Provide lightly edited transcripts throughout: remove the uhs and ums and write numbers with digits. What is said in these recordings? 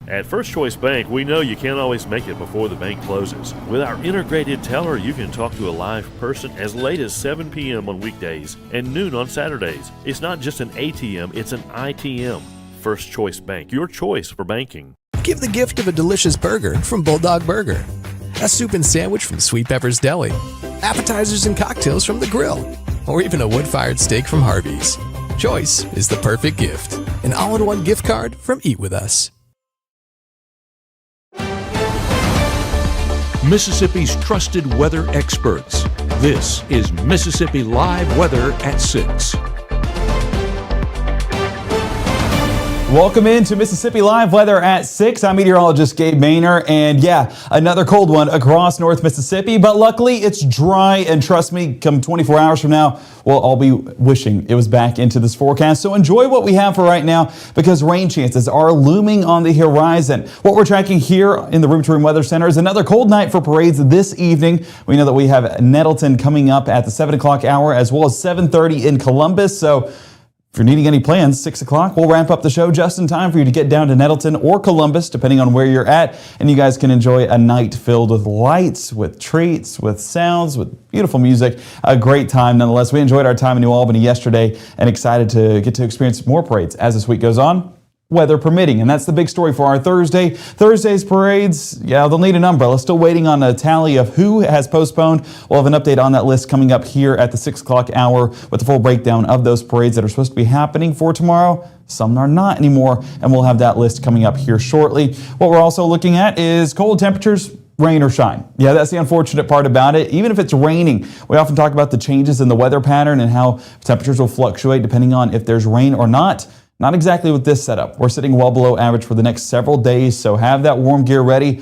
At First Choice Bank, we know you can't always make it before the bank closes. With our integrated teller, you can talk to a live person as late as 7 p.m. on weekdays and noon on Saturdays. It's not just an ATM, it's an ITM. First Choice Bank, your choice for banking. Give the gift of a delicious burger from Bulldog Burger, a soup and sandwich from Sweet Pepper's Deli, appetizers and cocktails from The Grill, or even a wood-fired steak from Harvey's. Choice is the perfect gift. An all-in-one gift card from Eat With Us. Mississippi's trusted weather experts. This is Mississippi Live Weather at 6. Welcome into Mississippi Live Weather at 6. I'm meteorologist Gabe Maynor, and yeah, another cold one across North Mississippi, but luckily it's dry, and trust me, come 24 hours from now, we'll all be wishing it was back into this forecast. So enjoy what we have for right now, because rain chances are looming on the horizon. What we're tracking here in the Room to Room Weather Center is another cold night for parades this evening. We know that we have Nettleton coming up at the 7 o'clock hour, as well as 7:30 in Columbus. So if you're needing any plans, 6 o'clock, we'll ramp up the show just in time for you to get down to Nettleton or Columbus, depending on where you're at. And you guys can enjoy a night filled with lights, with treats, with sounds, with beautiful music. A great time nonetheless. We enjoyed our time in New Albany yesterday and excited to get to experience more parades as this week goes on, weather permitting. And that's the big story for our Thursday. Thursday's parades, yeah, they'll need an umbrella. Still waiting on a tally of who has postponed. We'll have an update on that list coming up here at the 6 o'clock hour with the full breakdown of those parades that are supposed to be happening for tomorrow. Some are not anymore, and we'll have that list coming up here shortly. What we're also looking at is cold temperatures, rain or shine. Yeah, that's the unfortunate part about it. Even if it's raining, we often talk about the changes in the weather pattern and how temperatures will fluctuate depending on if there's rain or not. Not exactly with this setup. We're sitting well below average for the next several days, so have that warm gear ready.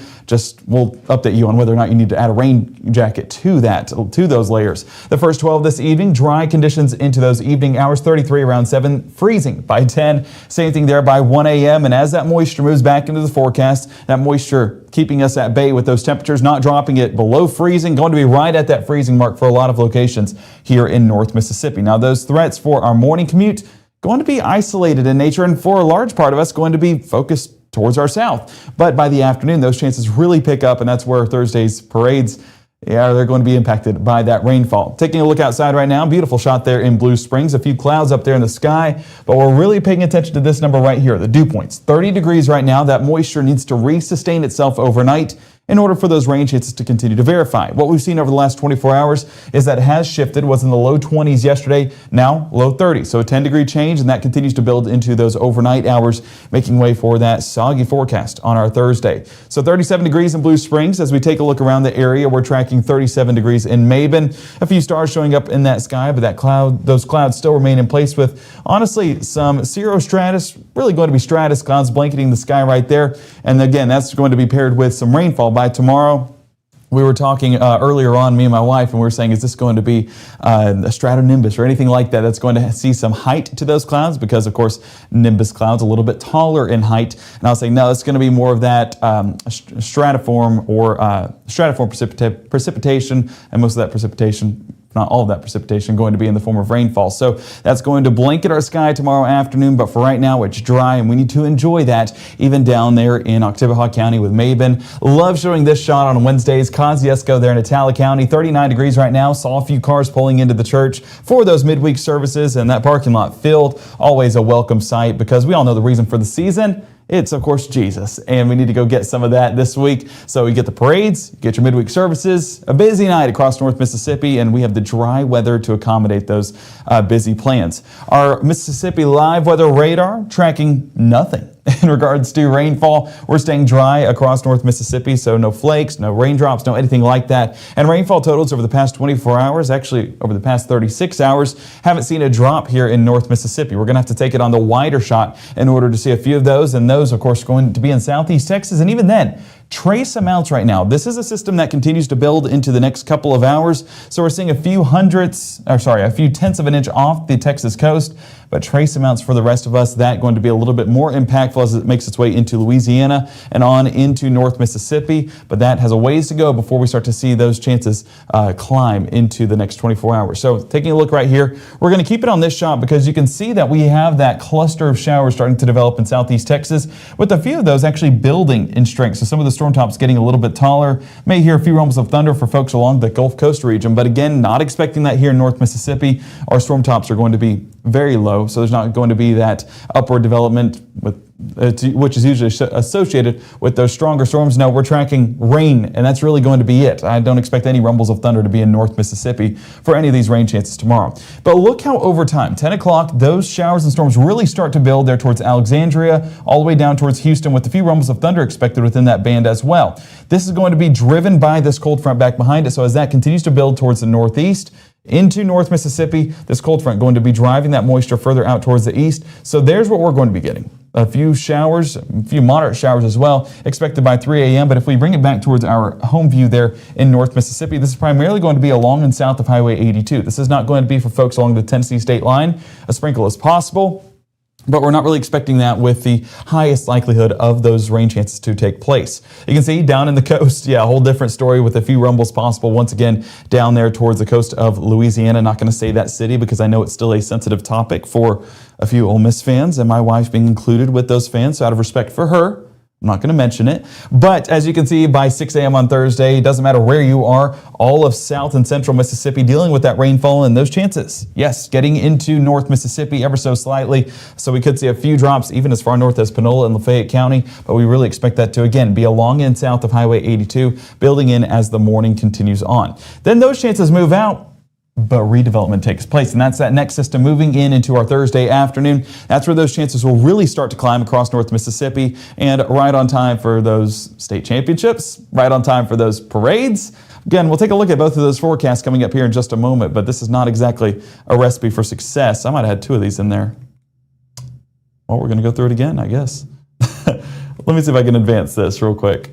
We'll update you on whether or not you need to add a rain jacket to those layers. The first 12 this evening, dry conditions into those evening hours, 33 around 7, freezing by 10. Same thing there by 1 a.m. And as that moisture moves back into the forecast, that moisture keeping us at bay with those temperatures, not dropping it below freezing, going to be right at that freezing mark for a lot of locations here in North Mississippi. Now, those threats for our morning commute going to be isolated in nature, and for a large part of us going to be focused towards our south. But by the afternoon, those chances really pick up, and that's where Thursday's parades, yeah, they're going to be impacted by that rainfall. Taking a look outside right now, beautiful shot there in Blue Springs. A few clouds up there in the sky, but we're really paying attention to this number right here, the dew points. 30 degrees right now. That moisture needs to resustain itself overnight in order for those rain chances to continue to verify. What we've seen over the last 24 hours is that it has shifted, was in the low 20s yesterday, now low 30s. So a 10-degree change, and that continues to build into those overnight hours, making way for that soggy forecast on our Thursday. So 37 degrees in Blue Springs. As we take a look around the area, we're tracking 37 degrees in Maben. A few stars showing up in that sky, but those clouds still remain in place with, honestly, some cirrostratus, really going to be stratus clouds blanketing the sky right there. And again, that's going to be paired with some rainfall by tomorrow. We were talking earlier on, me and my wife, and we were saying, is this going to be a stratonimbus or anything like that? That's going to see some height to those clouds because, of course, nimbus clouds a little bit taller in height. And I was saying, no, it's going to be more of that stratiform precipitation, and most of that precipitation, not all of that precipitation, going to be in the form of rainfall. So that's going to blanket our sky tomorrow afternoon, but for right now it's dry, and we need to enjoy that even down there in Oktibbeha County with Maben. Love showing this shot on Wednesdays. Kosciuszko there in Itala County, 39 degrees right now. Saw a few cars pulling into the church for those midweek services, and that parking lot filled. Always a welcome sight, because we all know the reason for the season. It's, of course, Jesus, and we need to go get some of that this week. So you get the parades, get your midweek services, a busy night across North Mississippi, and we have the dry weather to accommodate those busy plans. Our Mississippi Live Weather Radar tracking nothing in regards to rainfall. We're staying dry across North Mississippi, so no flakes, no raindrops, no anything like that. And rainfall totals over the past 24 hours, actually over the past 36 hours, haven't seen a drop here in North Mississippi. We're going to have to take it on the wider shot in order to see a few of those, and those, of course, going to be in southeast Texas, and even then, trace amounts right now. This is a system that continues to build into the next couple of hours. So we're seeing a few tenths of an inch off the Texas coast, but trace amounts for the rest of us, that going to be a little bit more impactful as it makes its way into Louisiana and on into North Mississippi. But that has a ways to go before we start to see those chances climb into the next 24 hours. So taking a look right here, we're going to keep it on this shot because you can see that we have that cluster of showers starting to develop in southeast Texas, with a few of those actually building in strength. So some of the storm tops getting a little bit taller. May hear a few rumbles of thunder for folks along the Gulf Coast region, but again, not expecting that here in North Mississippi. Our storm tops are going to be very low, so there's not going to be that upward development which is usually associated with those stronger storms. No, we're tracking rain, and that's really going to be it. I don't expect any rumbles of thunder to be in North Mississippi for any of these rain chances tomorrow. But look how over time, 10 o'clock, those showers and storms really start to build there towards Alexandria, all the way down towards Houston, with a few rumbles of thunder expected within that band as well. This is going to be driven by this cold front back behind it, so as that continues to build towards the northeast, into North Mississippi, this cold front going to be driving that moisture further out towards the east. So there's what we're going to be getting. A few showers, a few moderate showers as well, expected by 3 a.m. But if we bring it back towards our home view there in North Mississippi, this is primarily going to be along and south of Highway 82. This is not going to be for folks along the Tennessee state line. A sprinkle is possible, but we're not really expecting that with the highest likelihood of those rain chances to take place. You can see down in the coast, a whole different story with a few rumbles possible once again down there towards the coast of Louisiana. Not going to say that city because I know it's still a sensitive topic for a few Ole Miss fans, and my wife being included with those fans. So out of respect for her, I'm not going to mention it. But as you can see, by 6 a.m. on Thursday, it doesn't matter where you are, all of south and central Mississippi dealing with that rainfall and those chances. Yes, getting into North Mississippi ever so slightly. So we could see a few drops even as far north as Panola and Lafayette County. But we really expect that to, again, be along and south of Highway 82, building in as the morning continues on. Then those chances move out, but redevelopment takes place, and that's that next system moving into our Thursday afternoon. That's where those chances will really start to climb across North Mississippi, and right on time for those state championships, right on time for those parades. Again, we'll take a look at both of those forecasts coming up here in just a moment, but this is not exactly a recipe for success. I might have had two of these in there. Well, we're going to go through it again, I guess. Let me see if I can advance this real quick.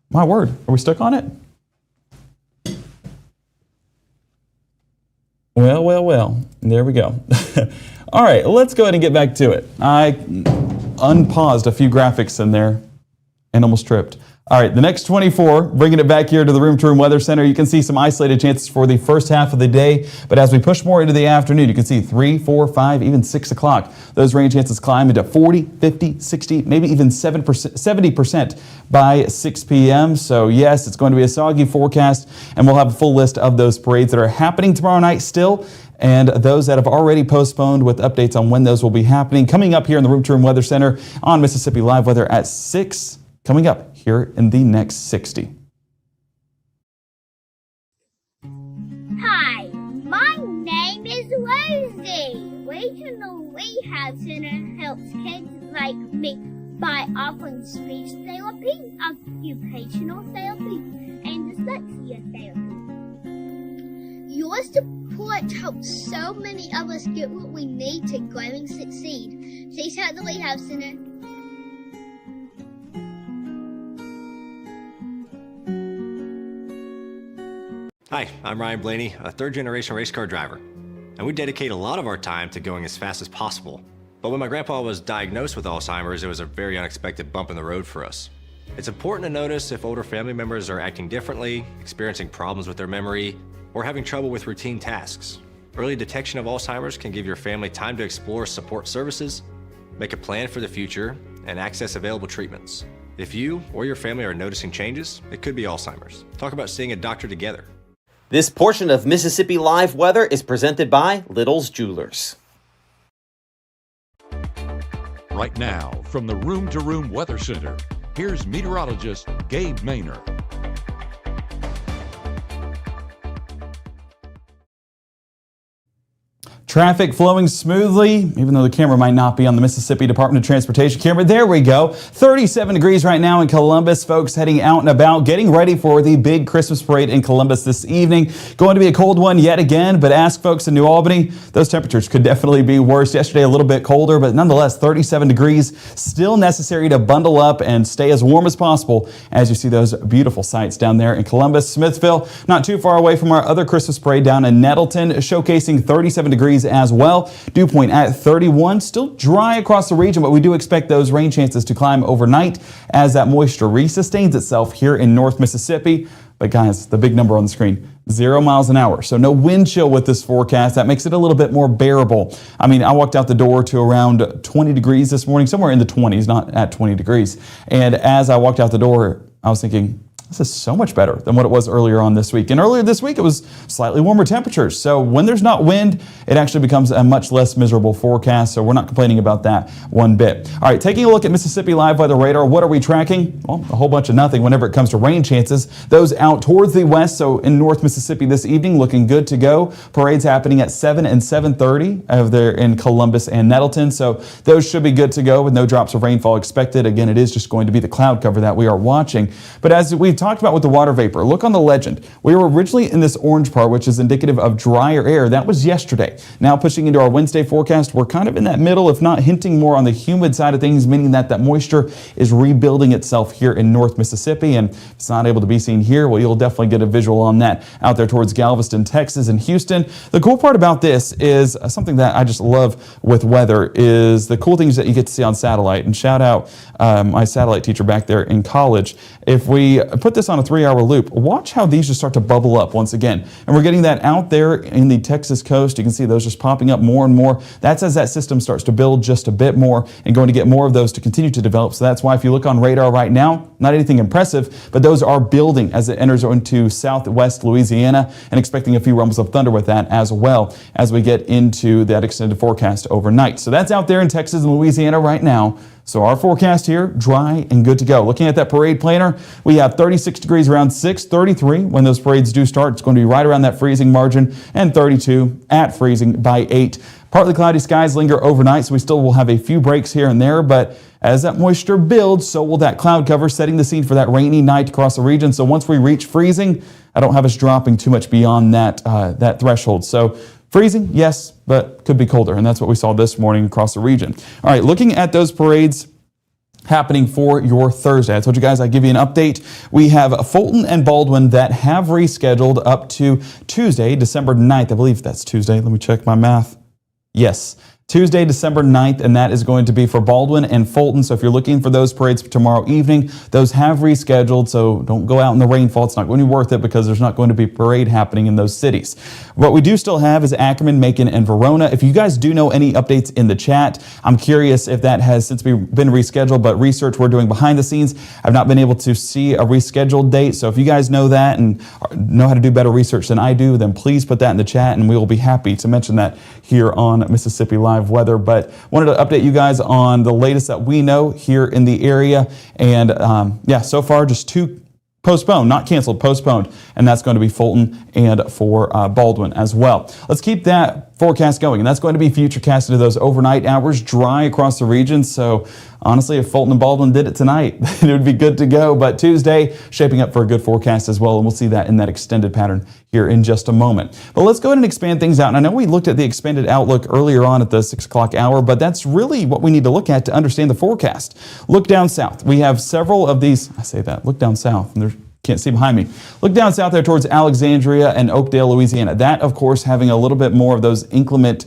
My word, are we stuck on it? Well, there we go. All right, let's go ahead and get back to it. I unpaused a few graphics in there and almost tripped. All right, the next 24, bringing it back here to the Room to Room Weather Center, you can see some isolated chances for the first half of the day, but as we push more into the afternoon, you can see 3, 4, 5, even 6 o'clock. Those rain chances climb into 40, 50, 60, maybe even 70% by 6 p.m. So yes, it's going to be a soggy forecast, and we'll have a full list of those parades that are happening tomorrow night still, and those that have already postponed with updates on when those will be happening. Coming up here in the Room to Room Weather Center on Mississippi Live Weather at 6, coming up here in the next 60. Hi, my name is Rosie. Regional Rehab Center helps kids like me by offering speech therapy, occupational therapy, and dyslexia therapy. Your support helps so many of us get what we need to grow and succeed. Please help the Rehab Center. Hi, I'm Ryan Blaney, a third-generation race car driver, and we dedicate a lot of our time to going as fast as possible. But when my grandpa was diagnosed with Alzheimer's, it was a very unexpected bump in the road for us. It's important to notice if older family members are acting differently, experiencing problems with their memory, or having trouble with routine tasks. Early detection of Alzheimer's can give your family time to explore support services, make a plan for the future, and access available treatments. If you or your family are noticing changes, it could be Alzheimer's. Talk about seeing a doctor together. This portion of Mississippi Live Weather is presented by Little's Jewelers. Right now, from the Room to Room Weather Center, here's meteorologist Gabe Maynor. Traffic flowing smoothly, even though the camera might not be on the Mississippi Department of Transportation camera. There we go. 37 degrees right now in Columbus. Folks heading out and about, getting ready for the big Christmas parade in Columbus this evening. Going to be a cold one yet again, but ask folks in New Albany, those temperatures could definitely be worse. Yesterday a little bit colder, but nonetheless 37 degrees. Still necessary to bundle up and stay as warm as possible as you see those beautiful sights down there in Columbus. Smithville, not too far away from our other Christmas parade down in Nettleton, showcasing 37 degrees as well. Dew point at 31. Still dry across the region, but we do expect those rain chances to climb overnight as that moisture resustains itself here in North Mississippi. But guys, the big number on the screen, 0 miles an hour. So no wind chill with this forecast. That makes it a little bit more bearable. I mean, I walked out the door to around 20 degrees this morning, somewhere in the 20s, not at 20 degrees. And as I walked out the door, I was thinking, this is so much better than what it was earlier on this week. And earlier this week, it was slightly warmer temperatures. So when there's not wind, it actually becomes a much less miserable forecast. So we're not complaining about that one bit. All right, taking a look at Mississippi Live Weather Radar. What are we tracking? Well, a whole bunch of nothing whenever it comes to rain chances. Those out towards the west. So in North Mississippi this evening, looking good to go. Parades happening at 7 and 7:30 over there in Columbus and Nettleton. So those should be good to go with no drops of rainfall expected. Again, it is just going to be the cloud cover that we are watching. But as we've talked about with the water vapor, look on the legend. We were originally in this orange part, which is indicative of drier air. That was yesterday. Now pushing into our Wednesday forecast, we're kind of in that middle, if not hinting more on the humid side of things, meaning that that moisture is rebuilding itself here in North Mississippi. And if it's not able to be seen here, well, you'll definitely get a visual on that out there towards Galveston, Texas, and Houston. The cool part about this is something that I just love with weather is the cool things that you get to see on satellite. And shout out my satellite teacher back there in college. If we put this on a 3-hour loop, watch how these just start to bubble up once again. And we're getting that out there in the Texas coast. You can see those just popping up more and more. That's as that system starts to build just a bit more and going to get more of those to continue to develop. So that's why if you look on radar right now, not anything impressive, but those are building as it enters into southwest Louisiana, and expecting a few rumbles of thunder with that as well as we get into that extended forecast overnight. So that's out there in Texas and Louisiana right now. So our forecast here, dry and good to go. Looking at that parade planner, we have 36 degrees around 6, 33 when those parades do start. It's going to be right around that freezing margin, and 32 at freezing by 8. Partly cloudy skies linger overnight, so we still will have a few breaks here and there, but as that moisture builds, so will that cloud cover, setting the scene for that rainy night across the region. So once we reach freezing, I don't have us dropping too much beyond that threshold. So freezing, yes, but could be colder, and that's what we saw this morning across the region. All right, looking at those parades happening for your Thursday. I told you guys I'd give you an update. We have Fulton and Baldwin that have rescheduled up to Tuesday, December 9th. I believe that's Tuesday. Let me check my math. Yes. Tuesday, December 9th, and that is going to be for Baldwin and Fulton. So if you're looking for those parades for tomorrow evening, those have rescheduled, so don't go out in the rainfall. It's not going to be worth it because there's not going to be a parade happening in those cities. What we do still have is Ackerman, Macon, and Verona. If you guys do know any updates in the chat, I'm curious if that has since been rescheduled, but research we're doing behind the scenes, I've not been able to see a rescheduled date. So if you guys know that and know how to do better research than I do, then please put that in the chat, and we will be happy to mention that here on Mississippi Live Weather. But wanted to update you guys on the latest that we know here in the area. And yeah, so far just 2 postponed, not canceled, postponed, and that's going to be Fulton and for Baldwin as well. Let's keep that forecast going, and that's going to be futurecast into those overnight hours, dry across the region. So honestly, if Fulton and Baldwin did it tonight, it would be good to go. But Tuesday, shaping up for a good forecast as well, and we'll see that in that extended pattern here in just a moment. But let's go ahead and expand things out. And I know we looked at the expanded outlook earlier on at the 6 o'clock hour, but that's really what we need to look at to understand the forecast. Look down south. We have several of these, I say that, look down south, and there's can't see behind me. Look down south there towards Alexandria and Oakdale, Louisiana. That, of course, having a little bit more of those inclement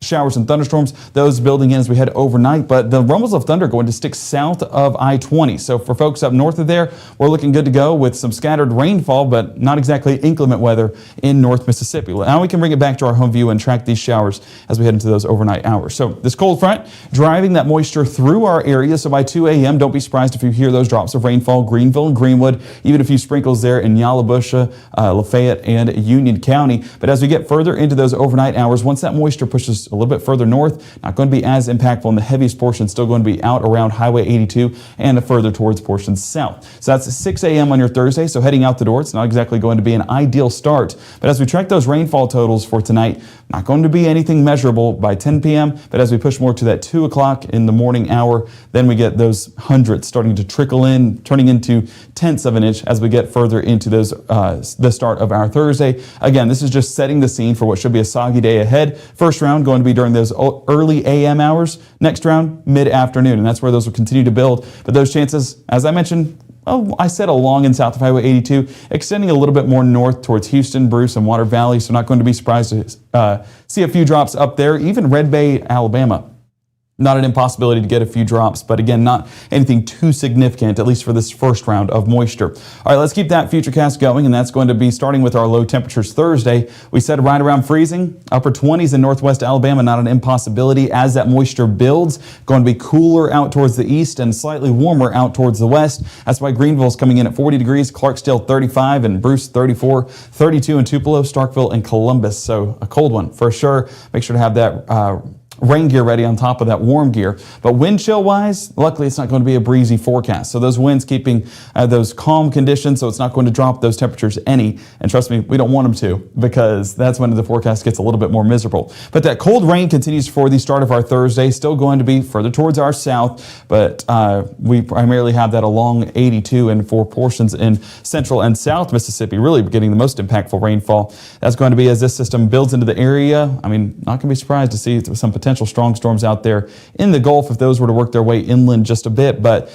showers and thunderstorms, those building in as we head overnight, but the rumbles of thunder going to stick south of I-20. So for folks up north of there, we're looking good to go with some scattered rainfall, but not exactly inclement weather in North Mississippi. Now we can bring it back to our home view and track these showers as we head into those overnight hours. So this cold front driving that moisture through our area. So by 2 a.m., don't be surprised if you hear those drops of rainfall, Greenville and Greenwood, even a few sprinkles there in Yalobusha, Lafayette, and Union County. But as we get further into those overnight hours, once that moisture pushes little bit further north. Not going to be as impactful, and the heaviest portion still going to be out around Highway 82 and further towards portions south. So that's 6 a.m. on your Thursday. So heading out the door, it's not exactly going to be an ideal start. But as we track those rainfall totals for tonight, not going to be anything measurable by 10 p.m. But as we push more to that 2 o'clock in the morning hour, then we get those hundredths starting to trickle in, turning into tenths of an inch as we get further into those the start of our Thursday. Again, this is just setting the scene for what should be a soggy day ahead. First round going to be during those early a.m. hours. Next round, mid-afternoon, and that's where those will continue to build. But those chances, as I mentioned, I said along and south of Highway 82, extending a little bit more north towards Houston, Bruce, and Water Valley, so not going to be surprised to see a few drops up there. Even Red Bay, Alabama. Not an impossibility to get a few drops, but again, not anything too significant, at least for this first round of moisture. All right, let's keep that futurecast going, and that's going to be starting with our low temperatures Thursday. We said right around freezing, upper 20s in northwest Alabama, not an impossibility as that moisture builds. Going to be cooler out towards the east and slightly warmer out towards the west. That's why Greenville's coming in at 40 degrees, Clarksdale 35, and Bruce 34, 32 in Tupelo, Starkville, and Columbus. So a cold one for sure. Make sure to have that rain gear ready on top of that warm gear. But wind chill wise, luckily it's not going to be a breezy forecast. So those winds keeping those calm conditions, so it's not going to drop those temperatures any. And trust me, we don't want them to, because that's when the forecast gets a little bit more miserable. But that cold rain continues for the start of our Thursday, still going to be further towards our south, but we primarily have that along 82 and for portions in central and south Mississippi, really getting the most impactful rainfall. That's going to be as this system builds into the area. I mean, not going to be surprised to see some potential strong storms out there in the Gulf if those were to work their way inland just a bit, but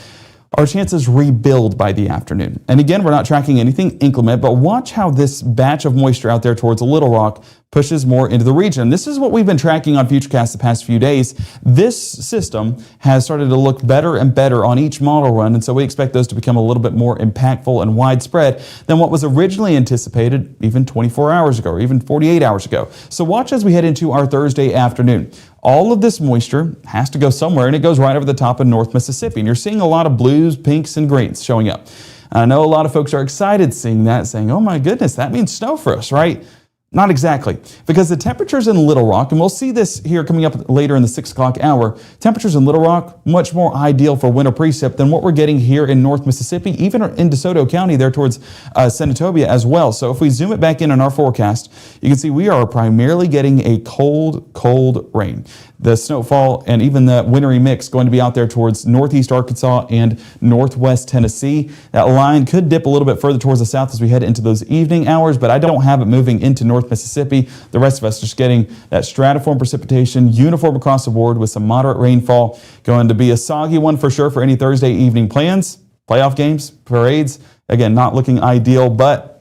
our chances rebuild by the afternoon. And again, we're not tracking anything inclement, but watch how this batch of moisture out there towards Little Rock pushes more into the region. This is what we've been tracking on Futurecast the past few days. This system has started to look better and better on each model run, and so we expect those to become a little bit more impactful and widespread than what was originally anticipated even 24 hours ago or even 48 hours ago. So watch as we head into our Thursday afternoon. All of this moisture has to go somewhere, and it goes right over the top of North Mississippi. And you're seeing a lot of blues, pinks, and greens showing up. I know a lot of folks are excited seeing that, saying, oh my goodness, that means snow for us, right? Not exactly, because the temperatures in Little Rock, and we'll see this here coming up later in the 6 o'clock hour, temperatures in Little Rock, much more ideal for winter precip than what we're getting here in North Mississippi, even in DeSoto County there towards Senatobia as well. So if we zoom it back in on our forecast, you can see we are primarily getting a cold rain. The snowfall and even the wintry mix going to be out there towards northeast Arkansas and northwest Tennessee. That line could dip a little bit further towards the south as we head into those evening hours, but I don't have it moving into North Mississippi. The rest of us just getting that stratiform precipitation, uniform across the board with some moderate rainfall. Going to be a soggy one for sure for any Thursday evening plans, playoff games, parades. Again, not looking ideal, but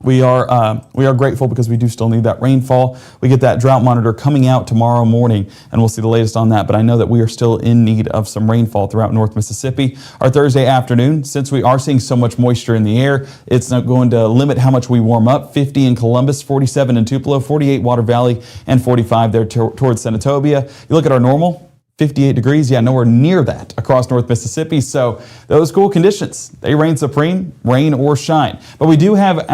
we are grateful because we do still need that rainfall. We get that drought monitor coming out tomorrow morning, and we'll see the latest on that. But I know that we are still in need of some rainfall throughout North Mississippi. Our Thursday afternoon, since we are seeing so much moisture in the air, it's not going to limit how much we warm up. 50 in Columbus, 47 in Tupelo, 48 Water Valley, and 45 there towards Senatobia. You look at our normal, 58 degrees, nowhere near that across North Mississippi. So those cool conditions, they reign supreme, rain or shine. But we do have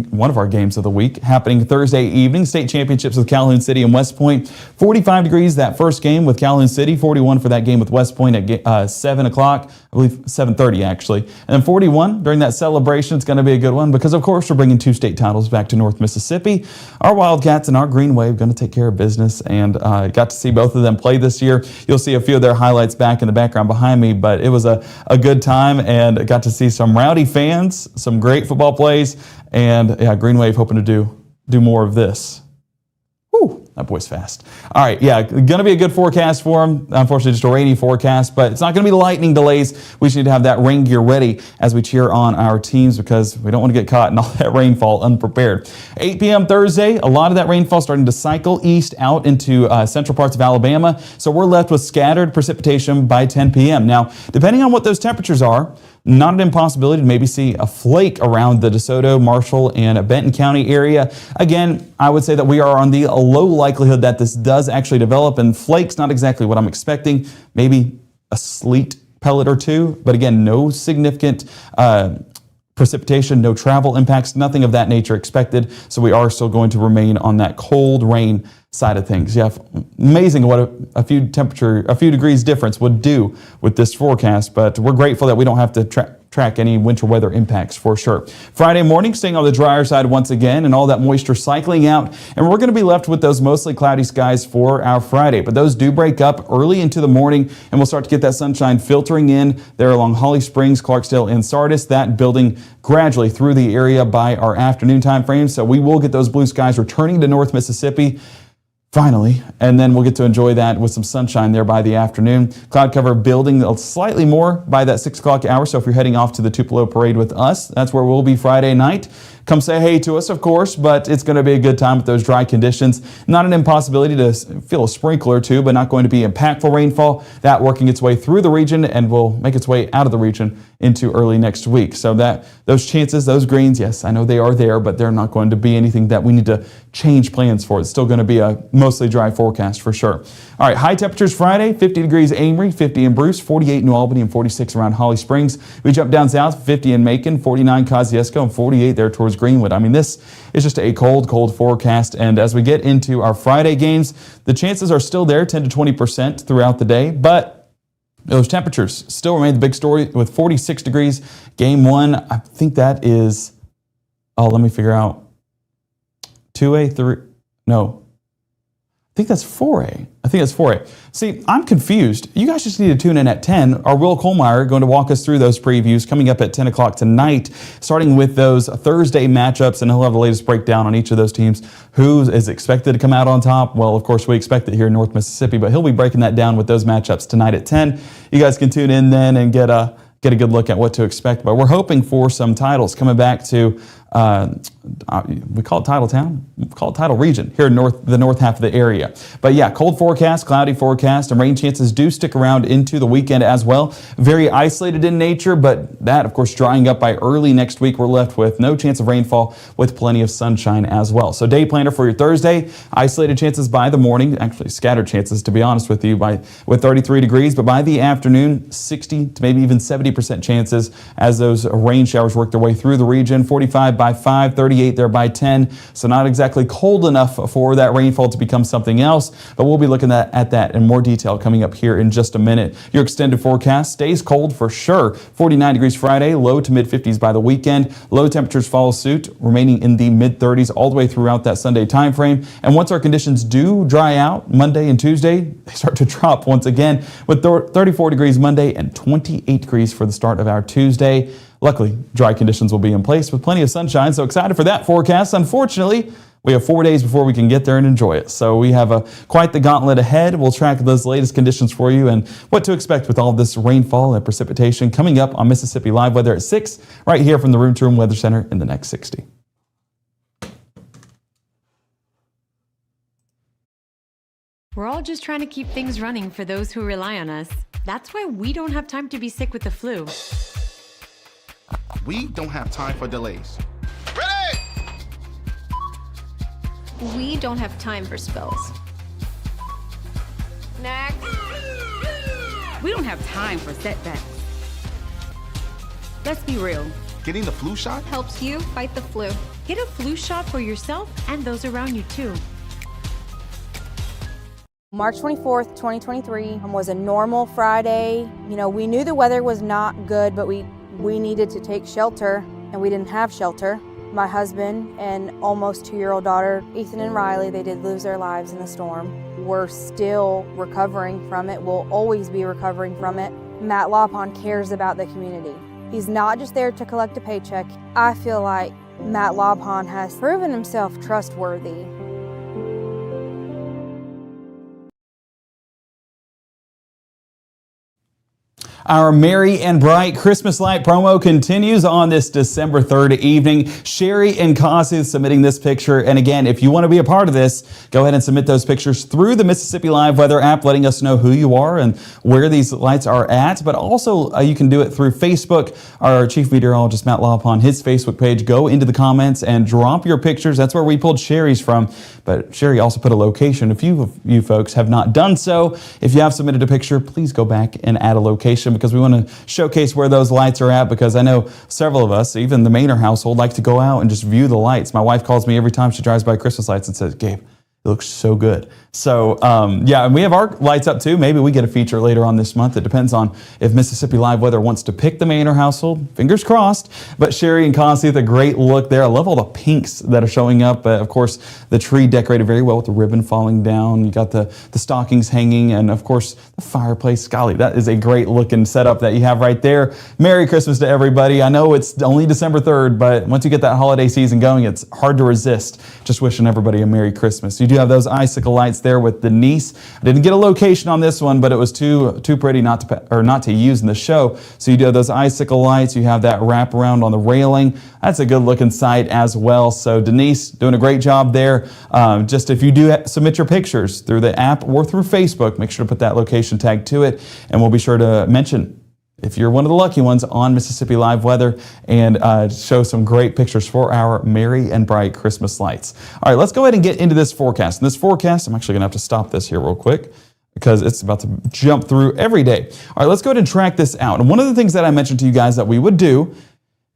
one of our games of the week happening Thursday evening, state championships with Calhoun City and West Point. 45 degrees that first game with Calhoun City, 41 for that game with West Point at 7 o'clock, I believe 7:30 actually. And then 41 during that celebration. It's going to be a good one because, of course, we're bringing 2 state titles back to North Mississippi. Our Wildcats and our Green Wave going to take care of business, and got to see both of them play this year. You'll see a few of their highlights back in the background behind me, but it was a good time, and got to see some rowdy fans, some great football plays, and Green Wave hoping to do more of this. Whew, that boy's fast. All right, going to be a good forecast for him. Unfortunately, just a rainy forecast, but it's not going to be lightning delays. We just need to have that rain gear ready as we cheer on our teams because we don't want to get caught in all that rainfall unprepared. 8 p.m. Thursday, a lot of that rainfall starting to cycle east out into central parts of Alabama, so we're left with scattered precipitation by 10 p.m. Now, depending on what those temperatures are, not an impossibility to maybe see a flake around the DeSoto, Marshall, and Benton County area. Again, I would say that we are on the low likelihood that this does actually develop, and flakes not exactly what I'm expecting. Maybe a sleet pellet or two, but again, no significant precipitation, no travel impacts, nothing of that nature expected. So we are still going to remain on that cold rain side of things. Yeah, amazing what a few degrees difference would do with this forecast, but we're grateful that we don't have to track any winter weather impacts for sure. Friday morning staying on the drier side once again, and all that moisture cycling out, and we're going to be left with those mostly cloudy skies for our Friday, but those do break up early into the morning, and we'll start to get that sunshine filtering in there along Holly Springs, Clarksdale, and Sardis, that building gradually through the area by our afternoon time frame. So we will get those blue skies returning to North Mississippi finally, and then we'll get to enjoy that with some sunshine there by the afternoon. Cloud cover building slightly more by that 6 o'clock hour, so if you're heading off to the Tupelo Parade with us, that's where we'll be Friday night. Come say hey to us, of course, but it's going to be a good time with those dry conditions. Not an impossibility to feel a sprinkle or two, but not going to be impactful rainfall. That working its way through the region and will make its way out of the region into early next week. So that those chances, those greens, yes, I know they are there, but they're not going to be anything that we need to change plans for. It's still going to be a mostly dry forecast for sure. All right, high temperatures Friday, 50 degrees Amory, 50 in Bruce, 48 in New Albany, and 46 around Holly Springs. We jump down south, 50 in Macon, 49 Kosciuszko, and 48 there towards Greenwood. I mean, this is just a cold forecast, and as we get into our Friday games, the chances are still there, 10 to 20% throughout the day, but those temperatures still remain the big story with 46 degrees. Game 1, I think that is, let me figure out, 2A, 3, no. I think that's 4A. See, I'm confused. You guys just need to tune in at 10. Our Will Kohlmeyer going to walk us through those previews coming up at 10 o'clock tonight, starting with those Thursday matchups, and he'll have the latest breakdown on each of those teams. Who is expected to come out on top? Well, of course, we expect it here in North Mississippi, but he'll be breaking that down with those matchups tonight at 10. You guys can tune in then and get a good look at what to expect. But we're hoping for some titles coming back to we call it Title Town, we call it Title Region here in the north half of the area. But yeah, cold forecast, cloudy forecast, and rain chances do stick around into the weekend as well. Very isolated in nature, but that, of course, drying up by early next week. We're left with no chance of rainfall with plenty of sunshine as well. So day planner for your Thursday, isolated chances by the morning, actually scattered chances to be honest with you, with 33 degrees, but by the afternoon, 60 to maybe even 70% chances as those rain showers work their way through the region. 45 by 5, 38 there by 10. So not exactly cold enough for that rainfall to become something else, but we'll be looking at that in more detail coming up here in just a minute. Your extended forecast stays cold for sure. 49 degrees Friday, low to mid 50s by the weekend. Low temperatures follow suit, remaining in the mid 30s all the way throughout that Sunday time frame. And once our conditions do dry out Monday and Tuesday, they start to drop once again with 34 degrees Monday and 28 degrees for the start of our Tuesday. Luckily, dry conditions will be in place with plenty of sunshine, so excited for that forecast. Unfortunately, we have 4 days before we can get there and enjoy it. So we have quite the gauntlet ahead. We'll track those latest conditions for you and what to expect with all of this rainfall and precipitation coming up on Mississippi Live Weather at 6, right here from the Room to Room Weather Center in the next 60. We're all just trying to keep things running for those who rely on us. That's why we don't have time to be sick with the flu. We don't have time for delays. Ready! We don't have time for spills. Next. We don't have time for setbacks. Let's be real. Getting the flu shot helps you fight the flu. Get a flu shot for yourself and those around you too. March 24th, 2023 was a normal Friday. You know, we knew the weather was not good, but we needed to take shelter, and we didn't have shelter. My husband and almost 2-year-old daughter, Ethan and Riley, they did lose their lives in the storm. We're still recovering from it. We'll always be recovering from it. Matt Lawpon cares about the community. He's not just there to collect a paycheck. I feel like Matt Lawpon has proven himself trustworthy. Our Merry and Bright Christmas Light promo continues on this December 3rd evening. Sherry and Kossuth submitting this picture. And again, if you want to be a part of this, go ahead and submit those pictures through the Mississippi Live Weather app, letting us know who you are and where these lights are at. But also, you can do it through Facebook. Our Chief Meteorologist, Matt Lawpon, his Facebook page. Go into the comments and drop your pictures. That's where we pulled Sherry's from. But Sherry also put a location. If you folks have not done so, if you have submitted a picture, please go back and add a location, because we want to showcase where those lights are at, because I know several of us, even the Maynor household, like to go out and just view the lights. My wife calls me every time she drives by Christmas lights and says, "Gabe, It looks so good. So, yeah, and we have our lights up too. Maybe we get a feature later on this month. It depends on if Mississippi Live Weather wants to pick the Manor household. Fingers crossed. But Sherry and Constance with a great look there. I love all the pinks that are showing up. Of course, the tree decorated very well with the ribbon falling down. You got the stockings hanging, and of course, the fireplace. Golly, that is a great looking setup that you have right there. Merry Christmas to everybody. I know it's only December 3rd, but once you get that holiday season going, it's hard to resist. Just wishing everybody a Merry Christmas. You do have those icicle lights there with Denise. I didn't get a location on this one, but it was too pretty not to use in the show. So you do have those icicle lights. You have that wrap around on the railing. That's a good looking sight as well. So Denise doing a great job there. Just if you do submit your pictures through the app or through Facebook, make sure to put that location tag to it, and we'll be sure to mention if you're one of the lucky ones on Mississippi Live Weather and show some great pictures for our merry and bright Christmas lights. All right, let's go ahead and get into this forecast. In this forecast, I'm actually going to have to stop this here real quick because it's about to jump through every day. All right, let's go ahead and track this out. And one of the things that I mentioned to you guys that we would do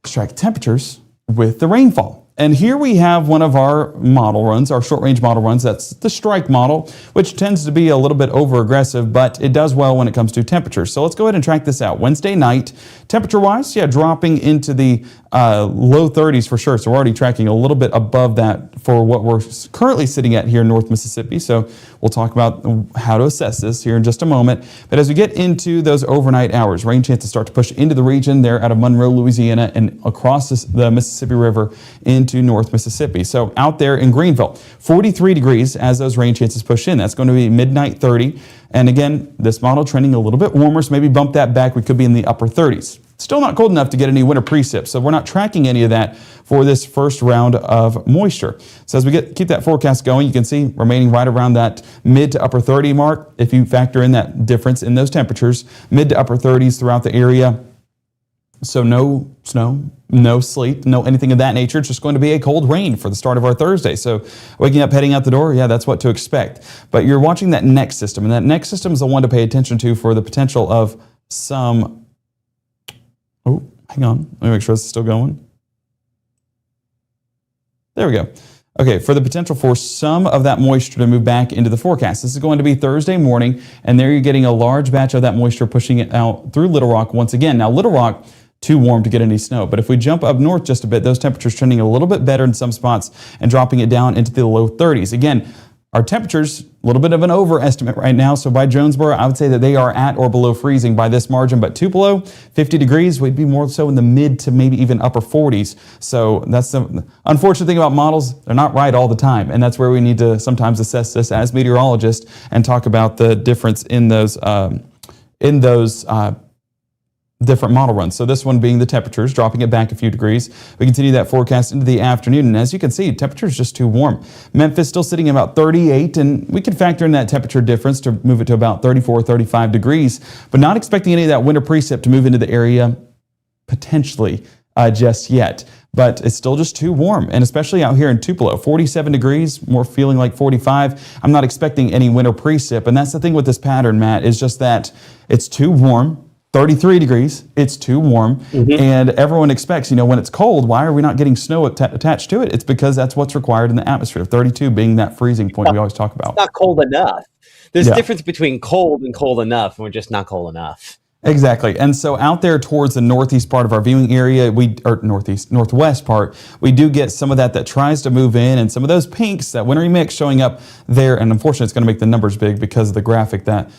is track temperatures with the rainfall. And here we have one of our model runs, our short-range model runs. That's the strike model, which tends to be a little bit over-aggressive, but it does well when it comes to temperatures. So let's go ahead and track this out. Wednesday night, temperature-wise, yeah, dropping into the low 30s for sure. So we're already tracking a little bit above that for what we're currently sitting at here in North Mississippi. So we'll talk about how to assess this here in just a moment. But as we get into those overnight hours, rain chances start to push into the region there out of Monroe, Louisiana, and across the Mississippi River into North Mississippi. So out there in Greenville, 43 degrees as those rain chances push in. That's going to be midnight 30. And again, this model trending a little bit warmer, so maybe bump that back. We could be in the upper 30s. Still not cold enough to get any winter precip, so we're not tracking any of that for this first round of moisture. So as we keep that forecast going, you can see remaining right around that mid to upper 30 mark. If you factor in that difference in those temperatures, mid to upper 30s throughout the area. So no snow, no sleet, no anything of that nature. It's just going to be a cold rain for the start of our Thursday. So waking up, heading out the door, yeah, that's what to expect. But you're watching that next system, and that next system is the one to pay attention to for the potential of some... Oh, hang on. Let me make sure this is still going. There we go. Okay, for the potential for some of that moisture to move back into the forecast. This is going to be Thursday morning, and there you're getting a large batch of that moisture pushing it out through Little Rock once again. Now, Little Rock, too warm to get any snow. But if we jump up north just a bit, those temperatures trending a little bit better in some spots and dropping it down into the low 30s. Again, our temperatures, a little bit of an overestimate right now. So by Jonesboro, I would say that they are at or below freezing by this margin. But Tupelo, 50 degrees, we'd be more so in the mid to maybe even upper 40s. So that's the unfortunate thing about models. They're not right all the time. And that's where we need to sometimes assess this as meteorologists and talk about the difference in those different model runs. So this one being the temperatures, dropping it back a few degrees. We continue that forecast into the afternoon, and as you can see, temperature's just too warm. Memphis still sitting at about 38, and we can factor in that temperature difference to move it to about 34, 35 degrees, but not expecting any of that winter precip to move into the area potentially just yet. But it's still just too warm, and especially out here in Tupelo, 47 degrees, more feeling like 45. I'm not expecting any winter precip, and that's the thing with this pattern, Matt, is just that it's too warm. 33 degrees, it's too warm, and everyone expects, when it's cold, why are we not getting snow attached to it? It's because that's what's required in the atmosphere, 32 being that freezing point we always talk about. It's not cold enough. There's a difference between cold and cold enough, and we're just not cold enough. Exactly. And so out there towards the northeast part of our viewing area, northwest part, we do get some of that tries to move in, and some of those pinks, that wintry mix showing up there, and unfortunately it's going to make the numbers big because of the graphic that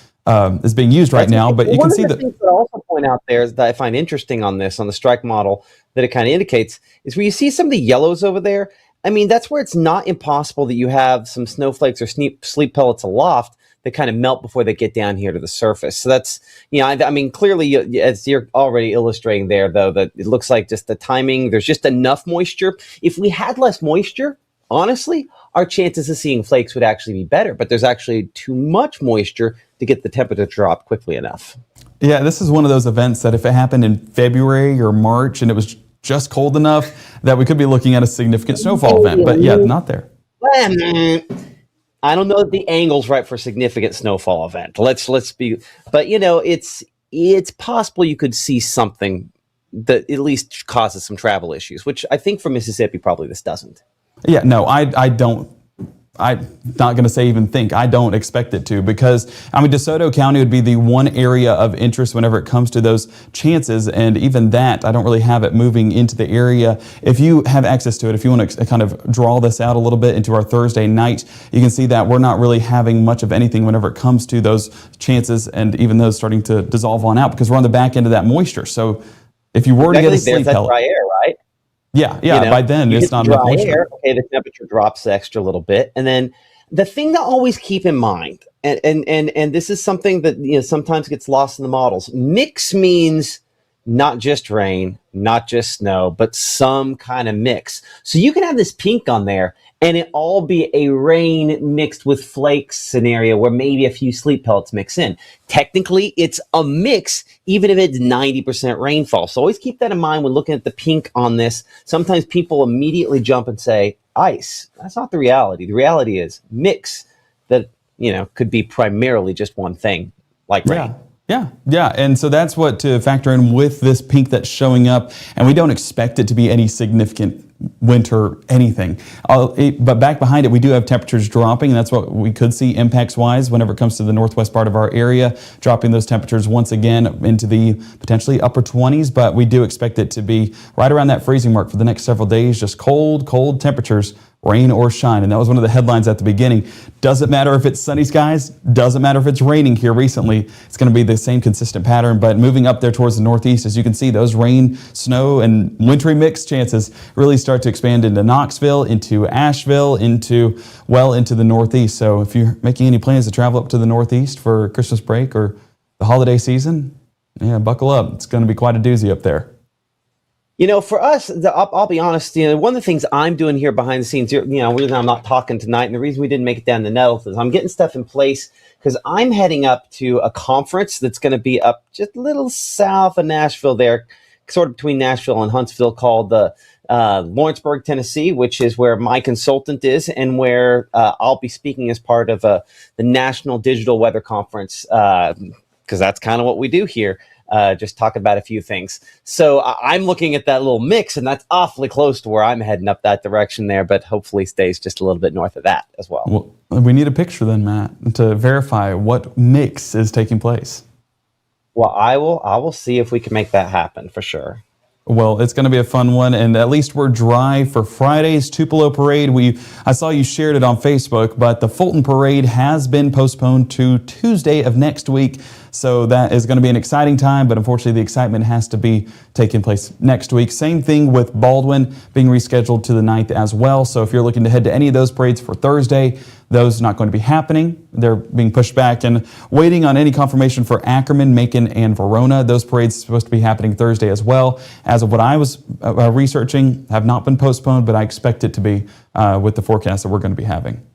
is being used right now, but you can see that. One of the things that I also point out there is that I find interesting on the strike model that it kind of indicates is where you see some of the yellows over there. I mean, that's where it's not impossible that you have some snowflakes or sleep pellets aloft that kind of melt before they get down here to the surface. So that's, I mean, clearly, as you're already illustrating there, though, that it looks like just the timing, there's just enough moisture. If we had less moisture, honestly, our chances of seeing flakes would actually be better, but there's actually too much moisture to get the temperature drop quickly enough. Yeah, this is one of those events that if it happened in February or March and it was just cold enough that we could be looking at a significant snowfall event, but yeah, not there. I don't know that the angle's right for a significant snowfall event. Let's be, but it's possible you could see something that at least causes some travel issues, which I think for Mississippi probably this doesn't. Yeah, no, I don't I'm not going to say even think. I don't expect it to, because DeSoto County would be the one area of interest whenever it comes to those chances, and even that, I don't really have it moving into the area. If you have access to it, if you want to kind of draw this out a little bit into our Thursday night, you can see that we're not really having much of anything whenever it comes to those chances, and even those starting to dissolve on out because we're on the back end of that moisture. So if you were to get a sleep pellet, dry air, right? Yeah. By then, you it's not dry enough moisture. air. Okay, the temperature drops the extra little bit, and then the thing to always keep in mind, and this is something that sometimes gets lost in the models. Mix means not just rain, not just snow, but some kind of mix. So you can have this pink on there, and it all be a rain mixed with flakes scenario where maybe a few sleep pellets mix in. Technically, it's a mix, even if it's 90% rainfall. So always keep that in mind when looking at the pink on this. Sometimes people immediately jump and say, ice. That's not the reality. The reality is mix that, could be primarily just one thing, like rain. Yeah. And so that's what to factor in with this pink that's showing up. And we don't expect it to be any significant winter anything. But back behind it, we do have temperatures dropping. And that's what we could see impacts wise whenever it comes to the northwest part of our area, dropping those temperatures once again into the potentially upper 20s. But we do expect it to be right around that freezing mark for the next several days. Just cold temperatures, rain or shine. And that was one of the headlines at the beginning. Doesn't matter if it's sunny skies, doesn't matter if it's raining here recently. It's going to be the same consistent pattern, but moving up there towards the northeast, as you can see, those rain, snow, and wintry mix chances really start to expand into Knoxville, into Asheville, into the northeast. So if you're making any plans to travel up to the northeast for Christmas break or the holiday season, buckle up. It's going to be quite a doozy up there. For us, I'll be honest, one of the things I'm doing here behind the scenes, the reason I'm not talking tonight and the reason we didn't make it down to Nettles is I'm getting stuff in place because I'm heading up to a conference that's going to be up just a little south of Nashville there, sort of between Nashville and Huntsville, called the Lawrenceburg, Tennessee, which is where my consultant is and where I'll be speaking as part of the National Digital Weather Conference, because that's kind of what we do here. Just talk about a few things. So I'm looking at that little mix, and that's awfully close to where I'm heading up that direction there, but hopefully stays just a little bit north of that as well. Well, we need a picture then, Matt, to verify what mix is taking place. Well, I will see if we can make that happen for sure. Well, it's going to be a fun one, and at least we're dry for Friday's Tupelo Parade. I saw you shared it on Facebook, but the Fulton Parade has been postponed to Tuesday of next week. So that is going to be an exciting time, but unfortunately the excitement has to be taking place next week. Same thing with Baldwin being rescheduled to the 9th as well. So if you're looking to head to any of those parades for Thursday, those are not going to be happening. They're being pushed back, and waiting on any confirmation for Ackerman, Macon, and Verona. Those parades are supposed to be happening Thursday as well. As of what I was researching, have not been postponed, but I expect it to be with the forecast that we're going to be having.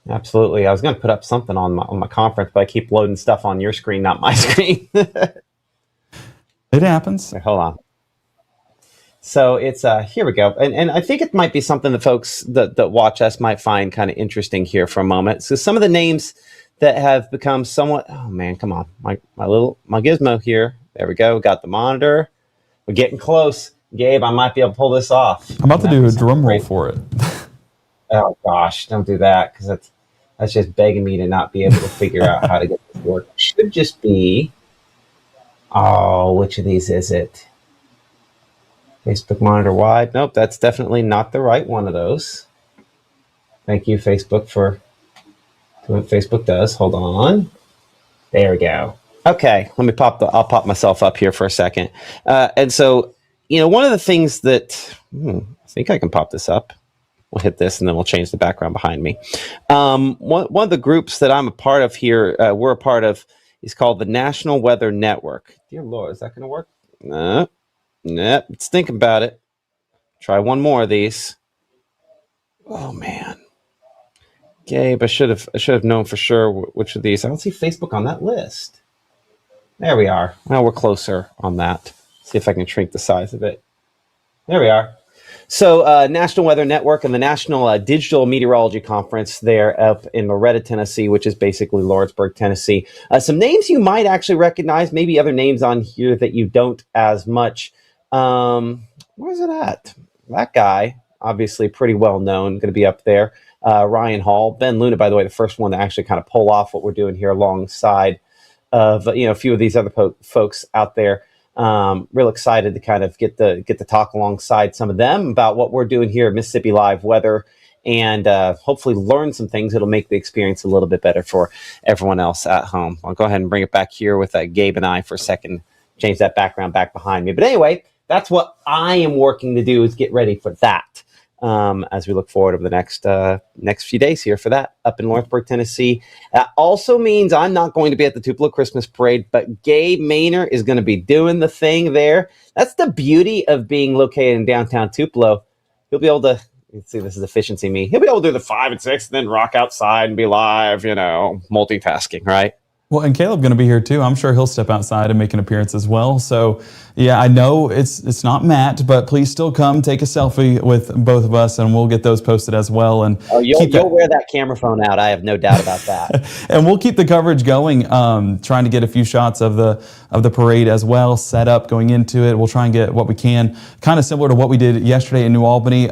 Absolutely. I was going to put up something on my conference, but I keep loading stuff on your screen, not my screen. It happens. Wait, hold on. So it's here we go, and I think it might be something that folks that watch us might find kind of interesting here for a moment. So some of the names that have become somewhat. Oh man, come on, my gizmo here. There we go. We got the monitor. We're getting close, Gabe. I might be able to pull this off. I'm about to do a drum roll for it. Oh gosh, don't do that because that's just begging me to not be able to figure out how to get this to work. It should just be. Oh, which of these is it? Facebook monitor wide. Nope, that's definitely not the right one of those. Thank you, Facebook, for doing what Facebook does. Hold on. There we go. Okay, let me I'll pop myself up here for a second. And so, one of the things that I think I can pop this up. We'll hit this, and then we'll change the background behind me. One of the groups that I'm a part of here, we're a part of, is called the National Weather Network. Dear Lord, is that going to work? No. Nope, let's think about it. Try one more of these. Oh man, Gabe, I should have known for sure which of these. I don't see Facebook on that list. There we are. Now we're closer on that. See if I can shrink the size of it. There we are. So National Weather Network and the National Digital Meteorology Conference there up in Loretta, Tennessee, which is basically Lawrenceburg, Tennessee. Some names you might actually recognize, maybe other names on here that you don't as much. Where's it at? That guy, obviously pretty well known, going to be up there. Ryan Hall. Ben Luna, by the way, the first one to actually kind of pull off what we're doing here alongside of a few of these other folks out there. Real excited to kind of get to talk alongside some of them about what we're doing here at Mississippi Live Weather, and hopefully learn some things that'll make the experience a little bit better for everyone else at home. I'll go ahead and bring it back here with Gabe and I for a second, change that background back behind me. But anyway, that's what I am working to do, is get ready for that as we look forward over the next few days here for that up in Lawrenceburg, Tennessee. That also means I'm not going to be at the Tupelo Christmas Parade, but Gabe Maynor is going to be doing the thing there. That's the beauty of being located in downtown Tupelo. He'll be able to, let's see, this is efficiency me. He'll be able to do the 5 and 6 and then rock outside and be live, multitasking, right? Well, and Caleb going to be here too. I'm sure he'll step outside and make an appearance as well. So, yeah, I know it's not Matt, but please still come take a selfie with both of us, and we'll get those posted as well. And you'll wear that camera phone out. I have no doubt about that. And we'll keep the coverage going, trying to get a few shots of the parade as well, set up going into it. We'll try and get what we can, kind of similar to what we did yesterday in New Albany.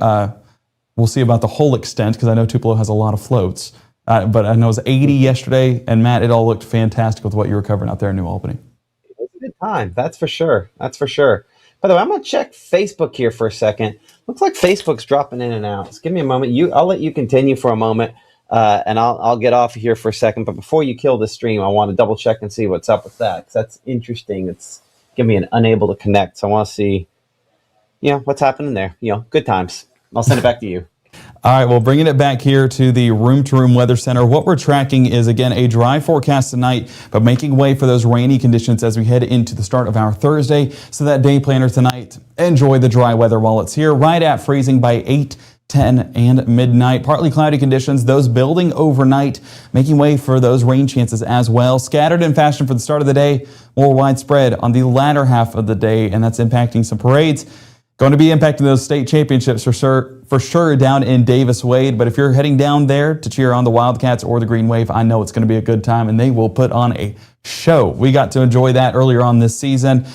We'll see about the whole extent, because I know Tupelo has a lot of floats. But I know it was 80 yesterday, and Matt, it all looked fantastic with what you were covering out there in New Albany. It was a good time, that's for sure. That's for sure. By the way, I'm going to check Facebook here for a second. Looks like Facebook's dropping in and out. Just give me a moment. I'll let you continue for a moment, and I'll get off here for a second. But before you kill the stream, I want to double check and see what's up with that, because that's interesting. It's giving me an unable to connect, so I want to see, what's happening there. Good times. I'll send it back to you. All right, well, bringing it back here to the room-to-room weather center, what we're tracking is, again, a dry forecast tonight, but making way for those rainy conditions as we head into the start of our Thursday. So that day planner tonight, enjoy the dry weather while it's here, right at freezing by 8, 10, and midnight. Partly cloudy conditions, those building overnight, making way for those rain chances as well. Scattered in fashion for the start of the day, more widespread on the latter half of the day, and that's impacting some parades. Going to be impacting those state championships for sure down in Davis Wade. But if you're heading down there to cheer on the Wildcats or the Green Wave, I know it's going to be a good time, and they will put on a show. We got to enjoy that earlier on this season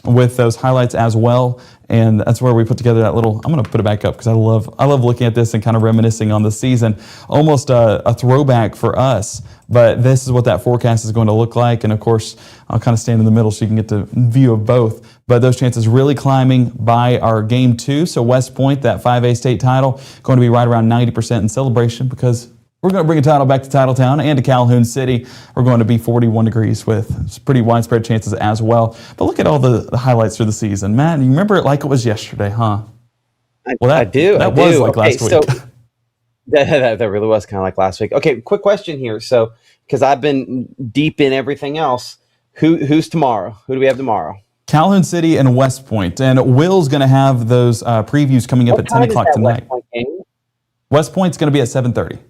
with those highlights as well. And that's where we put together that little, I'm going to put it back up because I love looking at this and kind of reminiscing on the season. Almost a throwback for us, but this is what that forecast is going to look like. And of course, I'll kind of stand in the middle so you can get the view of both. But those chances really climbing by our game 2. So West Point, that 5A state title, going to be right around 90% in celebration, because we're going to bring a title back to Titletown and to Calhoun City. We're going to be 41 degrees with pretty widespread chances as well. But look at all the highlights for the season. Matt, you remember it like it was yesterday, huh? I do. That was like last week. So that really was kind of like last week. Okay, quick question here. So, because I've been deep in everything else, who's tomorrow? Who do we have tomorrow? Calhoun City and West Point. And Will's going to have those previews coming up at 10 o'clock tonight. West Point's going to be at 7:30.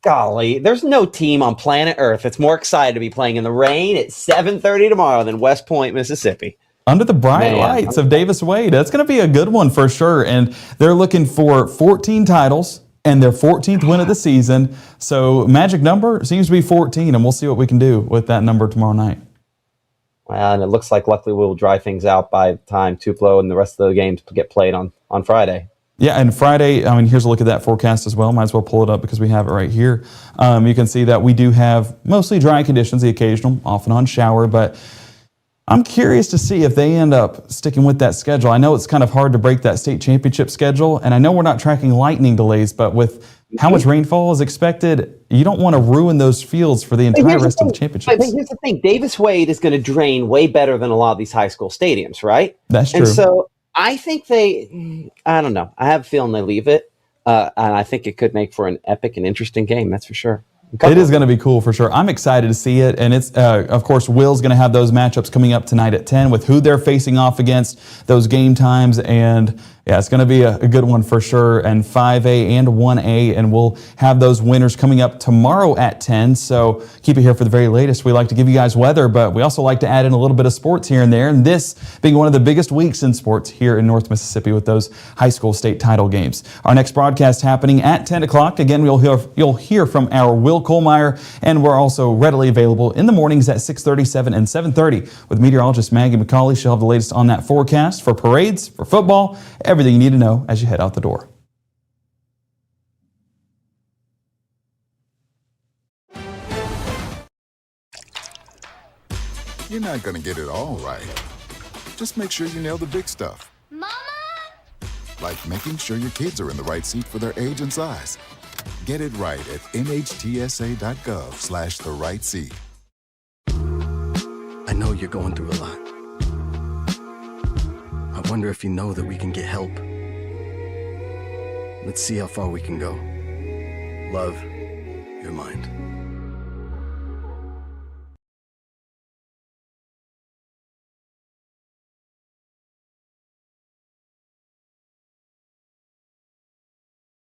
Golly, there's no team on planet Earth that's more excited to be playing in the rain at 7:30 tomorrow than West Point, Mississippi. Under the bright lights of Davis Wade. That's going to be a good one for sure. And they're looking for 14 titles and their 14th win of the season. So magic number seems to be 14, and we'll see what we can do with that number tomorrow night. Well, and it looks like luckily we'll dry things out by the time Tupelo and the rest of the games get played on Friday. Yeah, and Friday, here's a look at that forecast as well. Might as well pull it up because we have it right here. You can see that we do have mostly dry conditions, the occasional off and on shower, but I'm curious to see if they end up sticking with that schedule. I know it's kind of hard to break that state championship schedule, and I know we're not tracking lightning delays, but with how much rainfall is expected, you don't want to ruin those fields for the entire rest of the championships. But here's the thing, Davis Wade is going to drain way better than a lot of these high school stadiums, right? That's true. And so I think I don't know. I have a feeling they leave it, and I think it could make for an epic and interesting game, that's for sure. It is going to be cool for sure. I'm excited to see it. And it's, of course, Will's going to have those matchups coming up tonight at 10 with who they're facing off against, those game times. And yeah, it's going to be a good one for sure. And 5A and 1A. And we'll have those winners coming up tomorrow at 10. So keep it here for the very latest. We like to give you guys weather, but we also like to add in a little bit of sports here and there. And this being one of the biggest weeks in sports here in North Mississippi with those high school state title games. Our next broadcast happening at 10 o'clock. Again, you'll hear from our Will Kohlmeyer, and we're also readily available in the mornings at 6:37 and 7:30 with meteorologist Maggie McCauley. She'll have the latest on that forecast for parades, for football, everything you need to know as you head out the door. You're not gonna get it all right. Just make sure you nail the big stuff. Mama! Like making sure your kids are in the right seat for their age and size. Get it right at nhtsa.gov/the right seat. I know you're going through a lot. I wonder if you know that we can get help. Let's see how far we can go. Love, your mind.